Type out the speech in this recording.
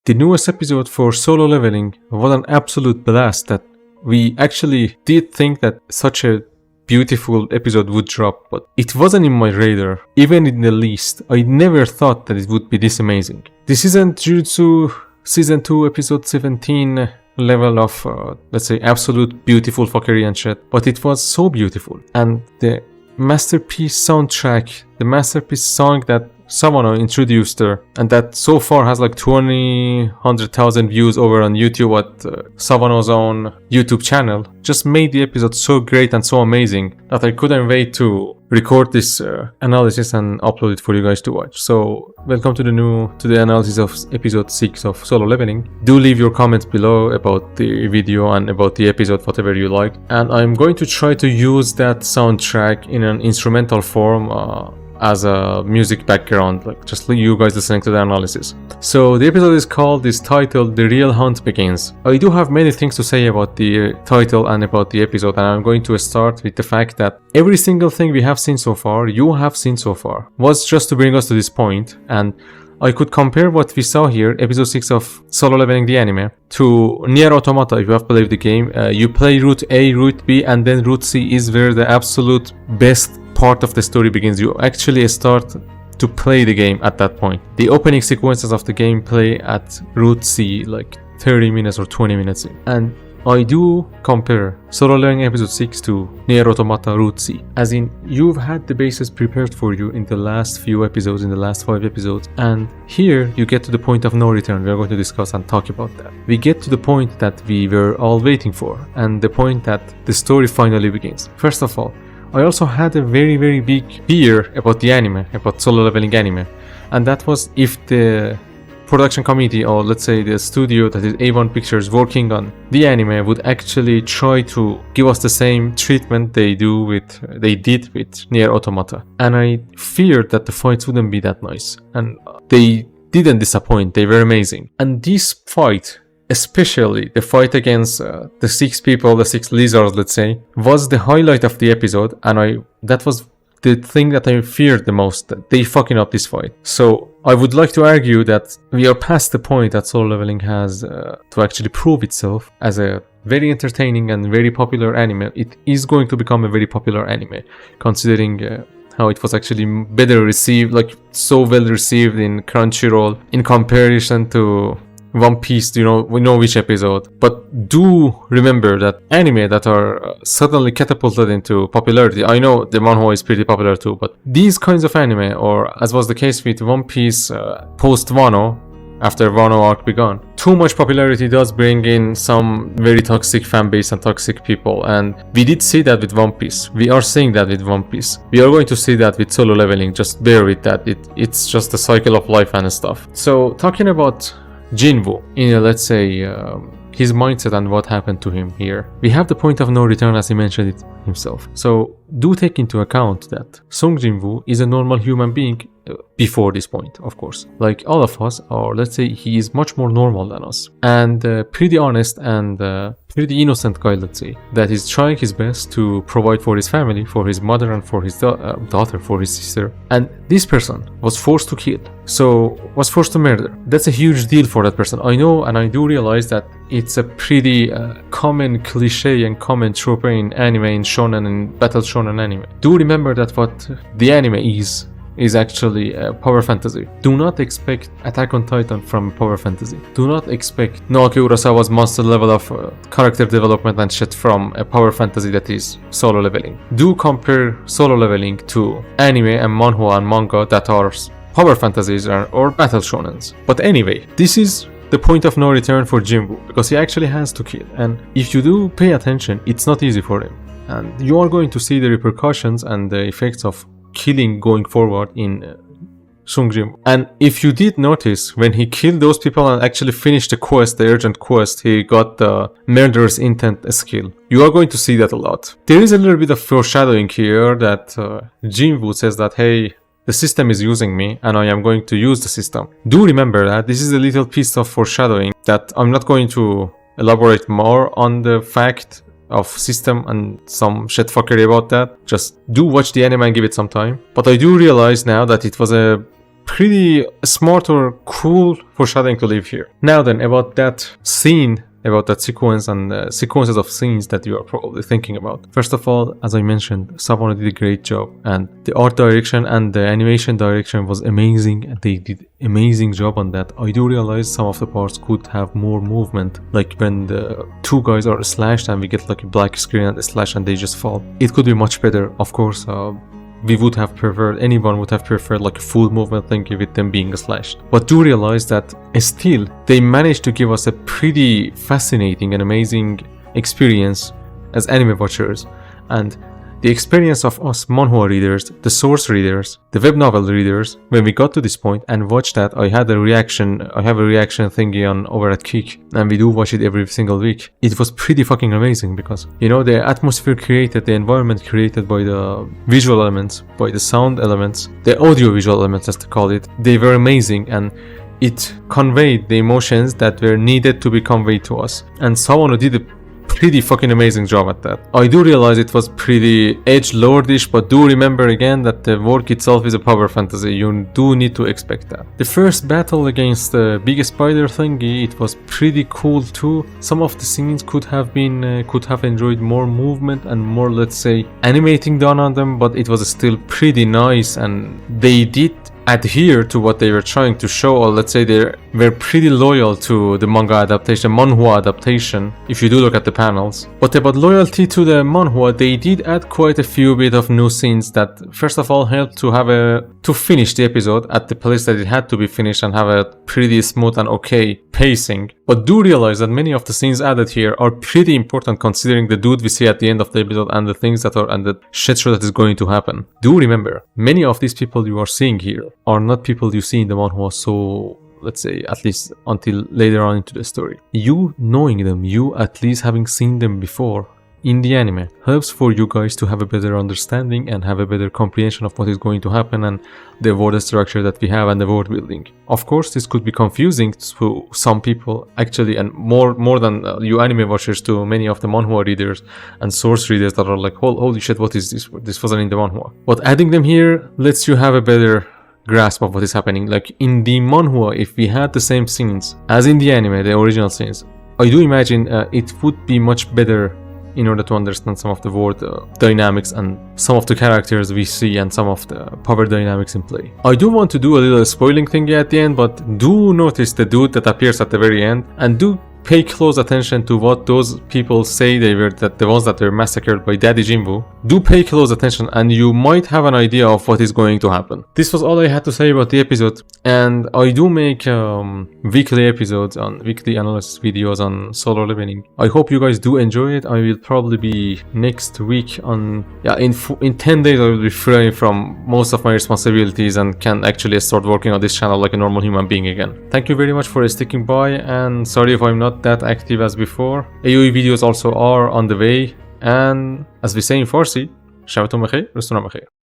The newest episode for Solo Leveling was an absolute blast that we actually did think that such a beautiful episode would drop, but it wasn't in my radar, even in the least. I never thought that it would be this amazing. This isn't Jujutsu Season 2 Episode 17 level of, let's say, absolute beautiful fuckery and shit, but it was so beautiful. And the masterpiece soundtrack, the masterpiece song that Savano introduced her, and that so far has like 100,000 views over on YouTube at Savano's own YouTube channel, just made the episode so great and so amazing that I couldn't wait to record this analysis and upload it for you guys to watch. So welcome to the analysis of episode 6 of Solo Leveling. Do leave your comments below about the video and about the episode, whatever you like, and I'm going to try to use that soundtrack in an instrumental form as a music background, like just you guys listening to the analysis. So the episode is titled The Real Hunt Begins. I do have many things to say about the title and about the episode, and I'm going to start with the fact that every single thing we have seen so far, was just to bring us to this point, and I could compare what we saw here, episode 6 of Solo Leveling the anime, to Nier Automata. If you have played the game, you play route A, route B, and then route C is where the absolute best part of the story begins. You actually start to play the game at that point. The opening sequences of the game play at route C like 30 minutes or 20 minutes in. And I do compare Solo Leveling episode 6 to Nier Automata route C. As in, you've had the basis prepared for you in the last few episodes, in the last 5 episodes, and here you get to the point of no return. We are going to discuss and talk about that. We get to the point that we were all waiting for, and the point that the story finally begins. First of all, I also had a very, very big fear about the anime, about Solo Leveling anime, and that was if the production committee, or let's say the studio that is A1 Pictures working on the anime, would actually try to give us the same treatment they did with Nier Automata. And I feared that the fights wouldn't be that nice, and they didn't disappoint. They were amazing. And this fight, especially the fight against the 6 people, the 6 lizards, let's say, was the highlight of the episode, and that was the thing that I feared the most, that they fucking up this fight. So I would like to argue that we are past the point that Solo Leveling has to actually prove itself as a very entertaining and very popular anime. It is going to become a very popular anime, considering how it was actually better received, like so well received in Crunchyroll in comparison to One Piece. We know which episode, but do remember that anime that are suddenly catapulted into popularity. I know the manhwa is pretty popular too, but these kinds of anime, or as was the case with One Piece post Wano, after Wano arc begun, too much popularity does bring in some very toxic fan base and toxic people, and we did see that with One Piece. We are seeing that with One Piece. We are going to see that with Solo Leveling. Just bear with that. It's just a cycle of life and stuff. So talking about Jinwoo, let's say, his mindset and what happened to him here. We have the point of no return, as he mentioned it himself. So do take into account that Sung Jinwoo is a normal human being before this point, of course. Like all of us, or let's say he is much more normal than us. And pretty honest and pretty innocent guy, let's say, that is trying his best to provide for his family, for his mother and for his daughter, for his sister. And this person was forced to kill, so was forced to murder. That's a huge deal for that person. I know, and I do realize that it's a pretty common cliche and common trope in anime, in shonen and battle shonen anime. Do remember that what the anime is actually a power fantasy. Do not expect Attack on Titan from power fantasy. Do not expect Naoki Urasawa's monster level of character development and shit from a power fantasy that is Solo Leveling. Do compare Solo Leveling to anime and manhwa and manga that are power fantasies or battle shonens. But anyway, this is the point of no return for Jinwoo, because he actually has to kill, and if you do pay attention, it's not easy for him, and you are going to see the repercussions and the effects of killing going forward in Sung Jinwoo. And if you did notice, when he killed those people and actually finished the quest, the urgent quest, he got the murderous intent skill. You are going to see that a lot. There is a little bit of foreshadowing here that Jinwoo says that, hey, the system is using me and I am going to use the system. Do remember that this is a little piece of foreshadowing that I'm not going to elaborate more on the fact of system and some shit fuckery about that. Just do watch the anime and give it some time. But I do realize now that it was a pretty smart or cool foreshadowing to leave here. Now then, about that scene, about that sequence and sequences of scenes that you are probably thinking about. First of all, as I mentioned, Savona did a great job, and the art direction and the animation direction was amazing, and they did amazing job on that. I do realize some of the parts could have more movement, like when the two guys are slashed and we get like a black screen and a slash and they just fall. It could be much better, of course. We would have preferred, anyone would have preferred like a full movement thing with them being slashed. But do realize that still they managed to give us a pretty fascinating and amazing experience as anime watchers. And the experience of us manhwa readers, the source readers, the web novel readers, when we got to this point and watched that, I have a reaction thingy on over at Kick, and we do watch it every single week. It was pretty fucking amazing because, you know, the atmosphere created, the environment created by the visual elements, by the sound elements, the audio visual elements as to call it, they were amazing, and it conveyed the emotions that were needed to be conveyed to us. And someone did a pretty fucking amazing job at that. I do realize it was pretty edgelordish, but do remember again that the work itself is a power fantasy. You do need to expect that. The first battle against the big spider thingy, it was pretty cool too. Some of the scenes could have enjoyed more movement and more, let's say, animating done on them, but it was still pretty nice, and they did adhere to what they were trying to show, or let's say they were pretty loyal to the manhwa adaptation, if you do look at the panels. But about loyalty to the manhwa, they did add quite a few bit of new scenes that first of all helped to finish the episode at the place that it had to be finished and have a pretty smooth and okay pacing. But do realize that many of the scenes added here are pretty important considering the dude we see at the end of the episode and the things that are and the shit show that is going to happen. Do remember, many of these people you are seeing here are not people you see in the manhwa, so let's say at least until later on into the story. You knowing them, you at least having seen them before in the anime, helps for you guys to have a better understanding and have a better comprehension of what is going to happen and the world structure that we have and the world building. Of course, this could be confusing to some people, actually, and more than you anime watchers, to many of the manhwa readers and source readers that are like, holy shit, what is this? This wasn't in the manhwa. But adding them here lets you have a better grasp of what is happening. Like in the manhwa, if we had the same scenes as in the anime, the original scenes, I do imagine it would be much better in order to understand some of the world dynamics and some of the characters we see and some of the power dynamics in play. I do want to do a little spoiling thing at the end, but do notice the dude that appears at the very end, and do pay close attention to what those people say they were, that the ones that were massacred by Daddy Jinbu. Do pay close attention and you might have an idea of what is going to happen. This was all I had to say about the episode, and I do make weekly episodes on weekly analysis videos on Solo Leveling. I hope you guys do enjoy it. I will probably be next week on, in 10 days I will be free from most of my responsibilities and can actually start working on this channel like a normal human being again. Thank you very much for sticking by, and sorry if I'm not that active as before. AOE videos also are on the way, and as we say in Farsi, شبتون بخیر، روزتون بخیر.